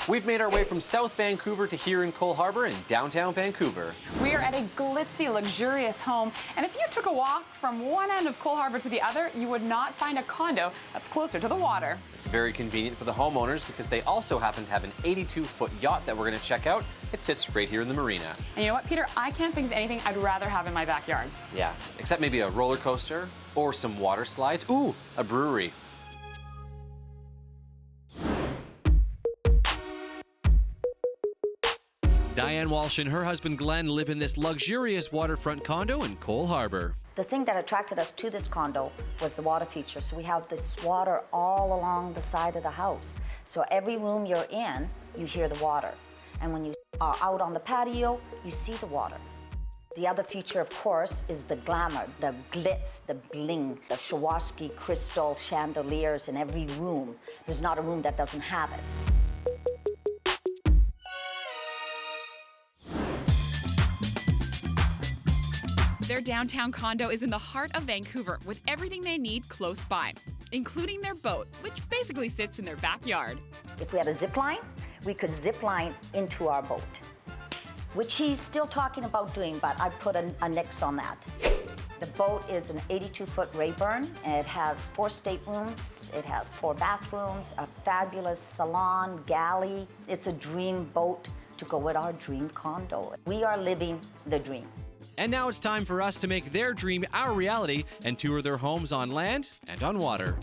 We've made our way from South Vancouver to here in Cole Harbour in downtown Vancouver. We are at a glitzy, luxurious home, and if you took a walk from one end of Cole Harbour to the other, you would not find a condo that's closer to the water. It's very convenient for the homeowners because they also happen to have an 82-foot yacht that we're going to check out. It sits right here in the marina. And you know what, Peter? I can't think of anything I'd rather have in my backyard. Yeah, except maybe a roller coaster or some water slides. Ooh, a brewery. Diane Walsh and her husband Glenn live in this luxurious waterfront condo in Cole Harbour. The thing that attracted us to this condo was the water feature. So we have this water all along the side of the house. So every room you're in, you hear the water. And when you are out on the patio, you see the water. The other feature, of course, is the glamour, the glitz, the bling, the Swarovski crystal chandeliers in every room. There's not a room that doesn't have it. Their downtown condo is in the heart of Vancouver with everything they need close by, including their boat, which basically sits in their backyard. If we had a zip line, we could zip line into our boat, which he's still talking about doing, but I put a nix on that. The boat is an 82-foot Rayburn, and it has 4 staterooms, it has 4 bathrooms, a fabulous salon, galley. It's a dream boat to go with our dream condo. We are living the dream. And now it's time for us to make their dream our reality and tour their homes on land and on water.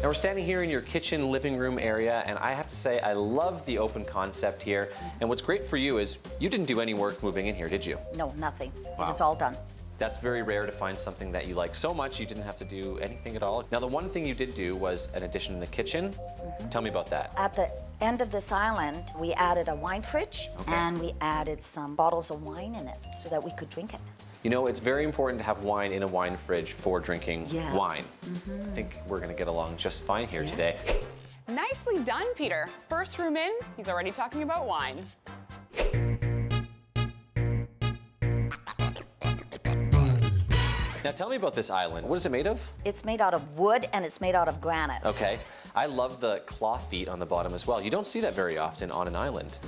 Now we're standing here in your kitchen living room area, and I have to say I love the open concept here. And what's great for you is you didn't do any work moving in here, did you? No, nothing. Wow. It was all done. That's very rare to find something that you like so much you didn't have to do anything at all. Now the one thing you did do was an addition in the kitchen. Tell me about that. At the end of this island, we added a wine fridge, and we added some bottles of wine in it so that we could drink it. You know, it's very important to have wine in a wine fridge for drinking Yes. wine. I think we're going to get along just fine here Yes. today. Nicely done, Peter. First room in, he's already talking about wine. Now tell me about this island. What is it made of? It's made out of wood and it's made out of granite. Okay. I love the claw feet on the bottom as well. You don't see that very often on an island.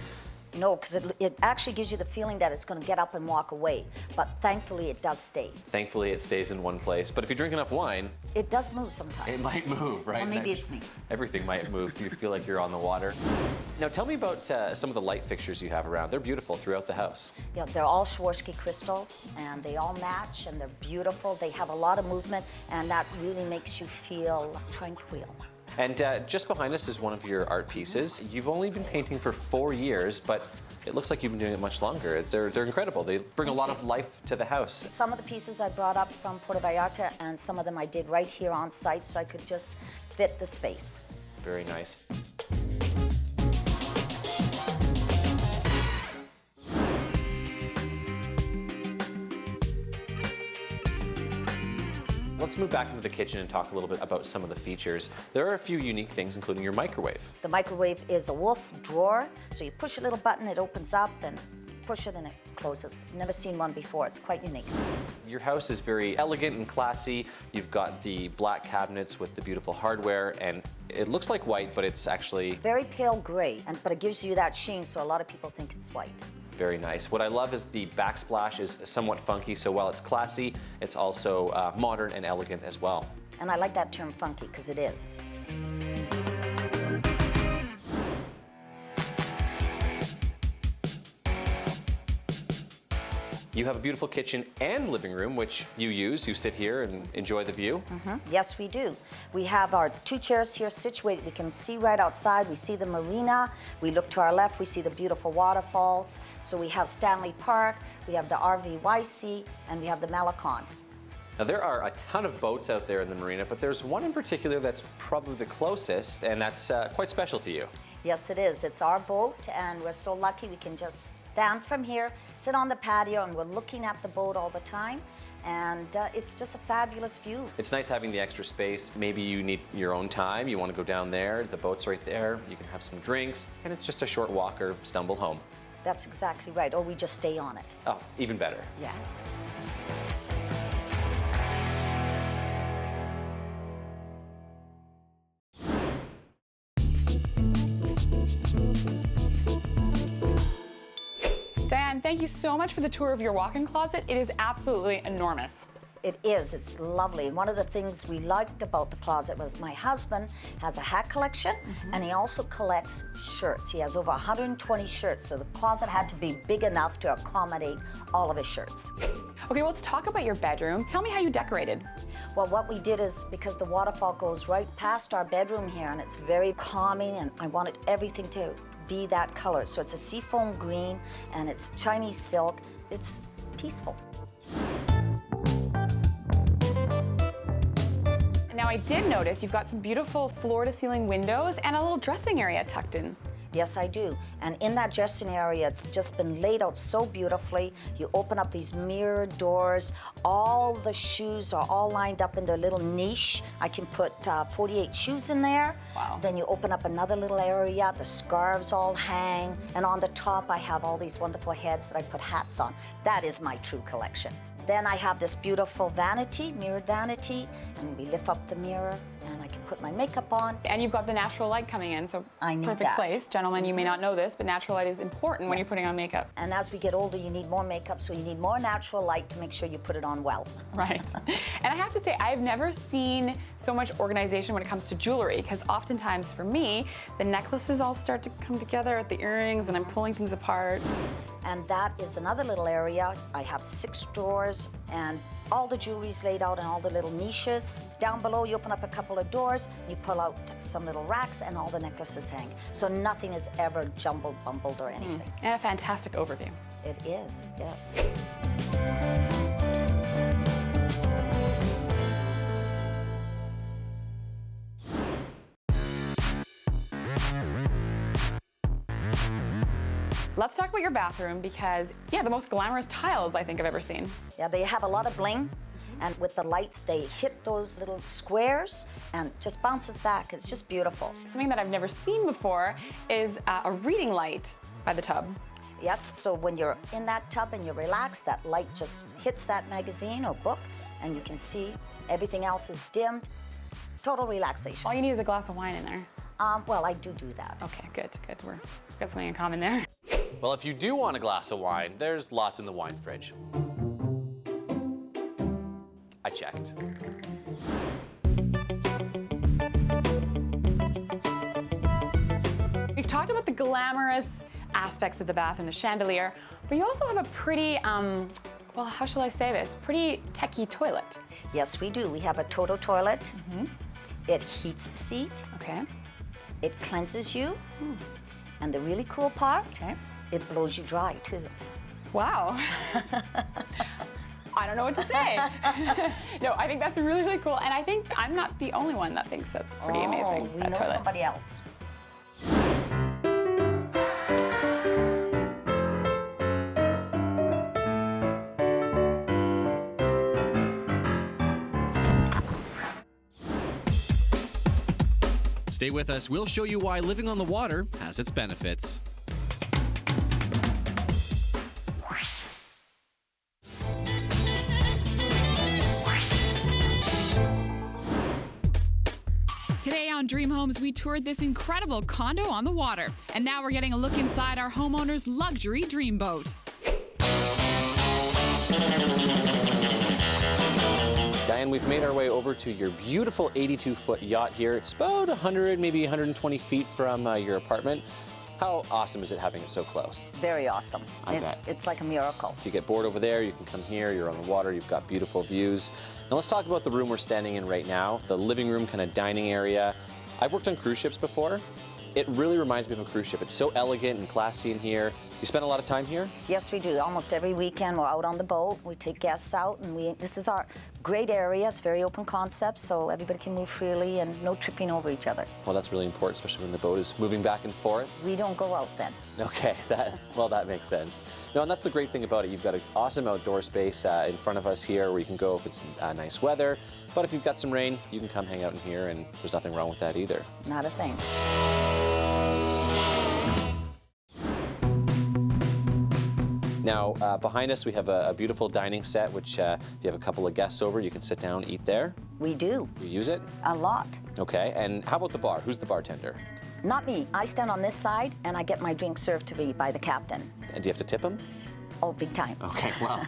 No, because it actually gives you the feeling that it's going to get up and walk away. But thankfully, it does stay. Thankfully, it stays in one place. But if you drink enough wine, It does move sometimes. it might move, right? Or maybe it's me. Everything might move. You feel like you're on the water. Now tell me about some of the light fixtures you have around. They're beautiful throughout the house. Yeah, they're all Swarovski crystals, and they all match, and they're beautiful. They have a lot of movement, and that really makes you feel tranquil. And just behind us is one of your art pieces. You've only been painting for 4 years, but it looks like you've been doing it much longer. They're incredible. They bring a lot of life to the house. Some of the pieces I brought up from Puerto Vallarta, and some of them I did right here on site so I could just fit the space. Very nice. Let's move back into the kitchen and talk a little bit about some of the features. There are a few unique things, including your microwave. The microwave is a wolf drawer, so you push a little button, it opens up, and push it and it closes. I've never seen one before. It's quite unique. Your house is very elegant and classy. You've got the black cabinets with the beautiful hardware, and it looks like white, but it's actually Very pale gray, but it gives you that sheen, so a lot of people think it's white. very nice. What I love is the backsplash is somewhat funky, so while it's classy, it's also modern and elegant as well. And I like that term funky because it is. You have a beautiful kitchen and living room, which you use. You sit here and enjoy the view. Yes, we do. We have our 2 chairs here situated. We can see right outside. We see the marina. We look to our left. We see the beautiful waterfalls. So we have Stanley Park. We have the RVYC, and we have the Malecon. Now, there are a ton of boats out there in the marina, but there's one in particular that's probably the closest, and that's quite special to you. Yes, it is. It's our boat, and we're so lucky we can just stand from here, sit on the patio, and we're looking at the boat all the time. And it's just a fabulous view. It's nice having the extra space. Maybe you need your own time. You want to go down there. The boat's right there. You can have some drinks, and it's just a short walk or stumble home. That's exactly right, or we just stay on it. Oh, even better. Yes. Diane, thank you so much for the tour of your walk-in closet. It is absolutely enormous. It is, it's lovely. One of the things we liked about the closet was my husband has a hat collection and he also collects shirts. He has over 120 shirts, so the closet had to be big enough to accommodate all of his shirts. Okay, well, let's talk about your bedroom. Tell me how you decorated. Well, what we did is, because the waterfall goes right past our bedroom here and it's very calming, and I wanted everything to be that color. So it's a seafoam green and it's Chinese silk. It's peaceful. Now, I did notice you've got some beautiful floor-to-ceiling windows and a little dressing area tucked in. Yes, I do. And in that dressing area, it's just been laid out so beautifully. You open up these mirrored doors. All the shoes are all lined up in their little niche. I can put 48 shoes in there. Wow. Then you open up another little area. The scarves all hang. And on the top, I have all these wonderful heads that I put hats on. That is my true collection. Then I have this beautiful vanity, mirrored vanity, and we lift up the mirror and I can put my makeup on. And you've got the natural light coming in, so I need perfect that. place. Gentlemen, you may not know this, but natural light is important when you're Yes. putting on makeup. And as we get older, you need more makeup, so you need more natural light to make sure you put it on well. Right. And I have to say, I've never seen so much organization when it comes to jewelry, because oftentimes for me, the necklaces all start to come together at the earrings and I'm pulling things apart. And that is another little area. I have 6 drawers and all the jewelry's laid out in all the little niches. Down below, you open up a couple of doors, you pull out some little racks and all the necklaces hang. So nothing is ever jumbled, bumbled or anything. And a fantastic overview. It is, yes. Let's talk about your bathroom because, yeah, the most glamorous tiles I think I've ever seen. Yeah, they have a lot of bling. And with the lights, they hit those little squares and just bounces back. It's just beautiful. Something that I've never seen before is a reading light by the tub. Yes, so when you're in that tub and you're relaxed, that light just hits that magazine or book and you can see everything else is dimmed. Total relaxation. All you need is a glass of wine in there. Well, I do that. Okay, good. We've got something in common there. Well, if you do want a glass of wine, there's lots in the wine fridge. I checked. We've talked about the glamorous aspects of the bathroom, the chandelier, but you also have a pretty, well, how shall I say this? Pretty techie toilet. Yes, we do. We have a Toto toilet. It heats the seat. Okay. It cleanses you. And the really cool part, Okay. it blows you dry too. Wow. I don't know what to say. No, I think that's really, really cool. And I think I'm not the only one that thinks that's pretty amazing. We that know toilet. somebody else. Stay with us. We'll show you why living on the water has its benefits. Today on Dream Homes, we toured this incredible condo on the water. And now we're getting a look inside our homeowner's luxury dreamboat. Diane, we've made our way over to your beautiful 82-foot yacht here. It's about 100, maybe 120 feet from your apartment. How awesome is it having it so close? Very awesome. I bet. It's like a miracle. If you get bored over there, you can come here. You're on the water. You've got beautiful views. Now let's talk about the room we're standing in right now, the living room kind of dining area. I've worked on cruise ships before. It really reminds me of a cruise ship. It's so elegant and classy in here. You spend a lot of time here? Yes, we do. Almost every weekend we're out on the boat. We take guests out, and this is our great area. It's very open concept, so everybody can move freely and no tripping over each other. Well, that's really important, especially when the boat is moving back and forth. We don't go out then. Okay, that makes sense. No, and that's the great thing about it. You've got an awesome outdoor space in front of us here where you can go if it's nice weather. But if you've got some rain, you can come hang out in here, and there's nothing wrong with that either. Not a thing. Now, behind us, we have a beautiful dining set, which if you have a couple of guests over, you can sit down, eat there. We do. You use it? A lot. Okay, and how about the bar? Who's the bartender? Not me. I stand on this side and I get my drink served to me by the captain. And do you have to tip him? Oh, big time. Okay, well,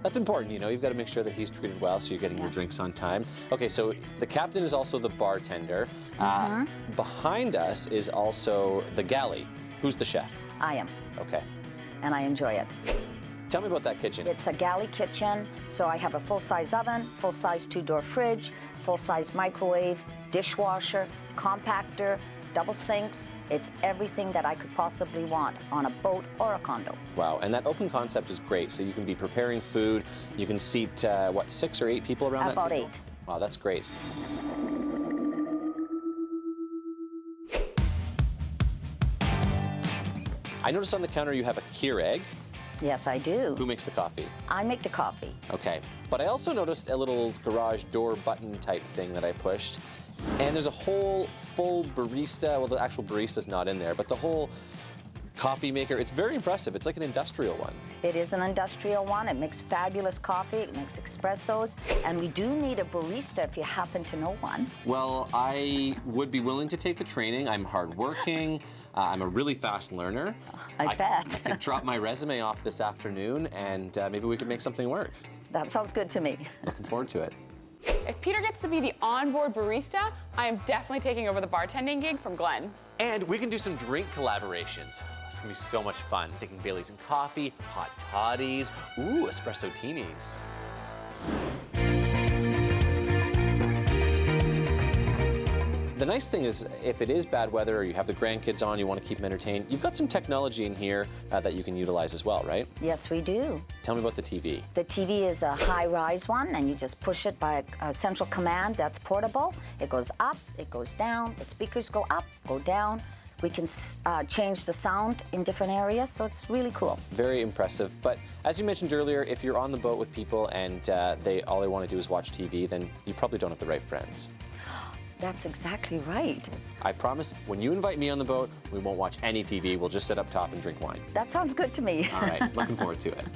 that's important, you know. You've got to make sure that he's treated well so you're getting your drinks on time. Okay, so the captain is also the bartender. Behind us is also the galley. Who's the chef? I am, Okay. and I enjoy it. Tell me about that kitchen. It's a galley kitchen, so I have a full-size oven, full-size two-door fridge, full-size microwave, dishwasher, compactor, double sinks. It's everything that I could possibly want on a boat or a condo. Wow, and that open concept is great. So you can be preparing food. You can seat, what, 6 or 8 people around that About table? 8. Wow, that's great. I noticed on the counter you have a Keurig. Yes, I do. Who makes the coffee? I make the coffee. Okay, but I also noticed a little garage door button type thing that I pushed. And there's a whole full barista, well, the actual barista's not in there, but the whole coffee maker, it's very impressive. It's like an industrial one. It is an industrial one. It makes fabulous coffee. It makes espressos. And we do need a barista if you happen to know one. Well, I would be willing to take the training. I'm hardworking. I'm a really fast learner. I bet. I could drop my resume off this afternoon, and maybe we could make something work. That sounds good to me. Looking forward to it. If Peter gets to be the onboard barista, I am definitely taking over the bartending gig from Glenn. And we can do some drink collaborations. It's gonna be so much fun. Thinking Baileys and coffee, hot toddies, ooh, espresso teenies. The nice thing is, if it is bad weather or you have the grandkids on, you want to keep them entertained, you've got some technology in here that you can utilize as well, right? Yes, we do. Tell me about the TV. The TV is a high-rise one, and you just push it by a central command that's portable. It goes up, it goes down, the speakers go up, go down. We can change the sound in different areas, so it's really cool. Very impressive. But as you mentioned earlier, if you're on the boat with people and all they want to do is watch TV, then you probably don't have the right friends. That's exactly right. I promise, when you invite me on the boat, we won't watch any TV. We'll just sit up top and drink wine. That sounds good to me. All right, looking forward to it.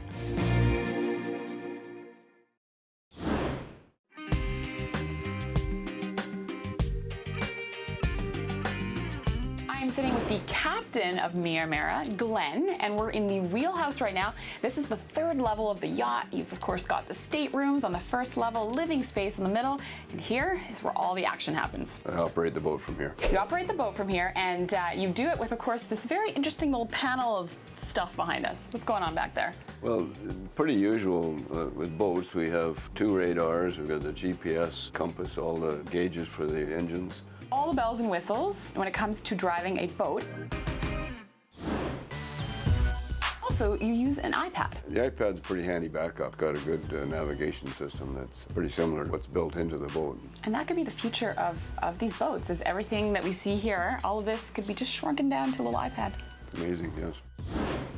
I'm sitting with the captain of Marina, Glenn, and we're in the wheelhouse right now. This is the 3rd level of the yacht. You've of course got the staterooms on the 1st level, living space in the middle, and here is where all the action happens. I operate the boat from here. You operate the boat from here, and you do it with, of course, this very interesting little panel of stuff behind us. What's going on back there? Well, pretty usual with boats. We have 2 radars. We've got the GPS, compass, all the gauges for the engines. All the bells and whistles when it comes to driving a boat. Also, you use an iPad. The iPad's a pretty handy backup. Got a good navigation system that's pretty similar to what's built into the boat. And that could be the future of these boats, is everything that we see here, all of this could be just shrunken down to a little iPad. Amazing, yes.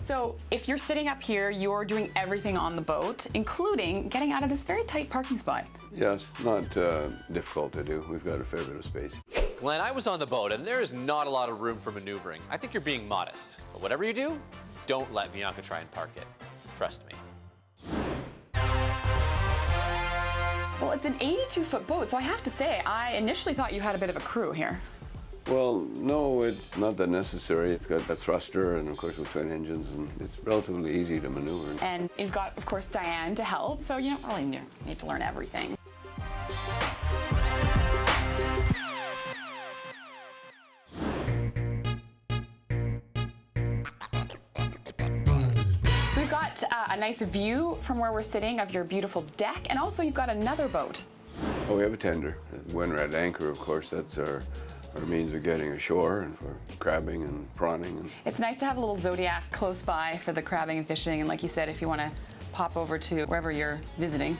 So if you're sitting up here, you're doing everything on the boat, including getting out of this very tight parking spot. Yes, not difficult to do. We've got a fair bit of space. Glenn, I was on the boat, and there is not a lot of room for maneuvering. I think you're being modest. But whatever you do, don't let Bianca try and park it. Trust me. Well, it's an 82-foot boat, so I have to say, I initially thought you had a bit of a crew here. Well, no, it's not that necessary. It's got a thruster and, of course, with twin engines, and it's relatively easy to maneuver. And you've got, of course, Diane to help, so you don't really need to learn everything. So we've got a nice view from where we're sitting of your beautiful deck, and also you've got another boat. Oh, we have a tender. When we're at anchor, of course, that's our means of getting ashore and for crabbing and prawning. And It's nice to have a little Zodiac close by for the crabbing and fishing, and like you said, if you want to pop over to wherever you're visiting.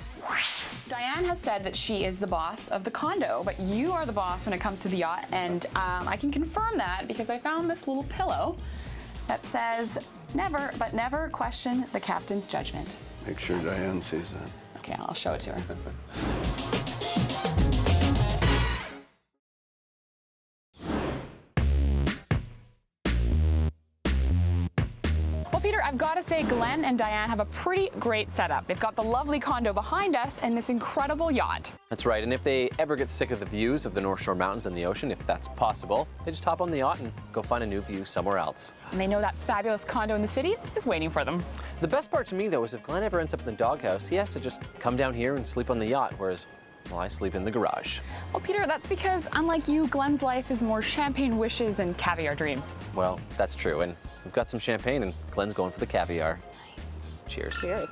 Diane has said that she is the boss of the condo, but you are the boss when it comes to the yacht, and I can confirm that because I found this little pillow that says, never, but never question the captain's judgment. make sure Diane sees that. Okay, I'll show it to her. Well, Peter, I've got to say Glenn and Diane have a pretty great setup. They've got the lovely condo behind us and this incredible yacht. That's right, and if they ever get sick of the views of the North Shore Mountains and the ocean, if that's possible, they just hop on the yacht and go find a new view somewhere else. And they know that fabulous condo in the city is waiting for them. The best part to me, though, is if Glenn ever ends up in the doghouse, he has to just come down here and sleep on the yacht, whereas, well, I sleep in the garage. Well, Peter, that's because, unlike you, Glenn's life is more champagne wishes and caviar dreams. Well, that's true, and we've got some champagne, and Glenn's going for the caviar. Nice. Cheers. Cheers.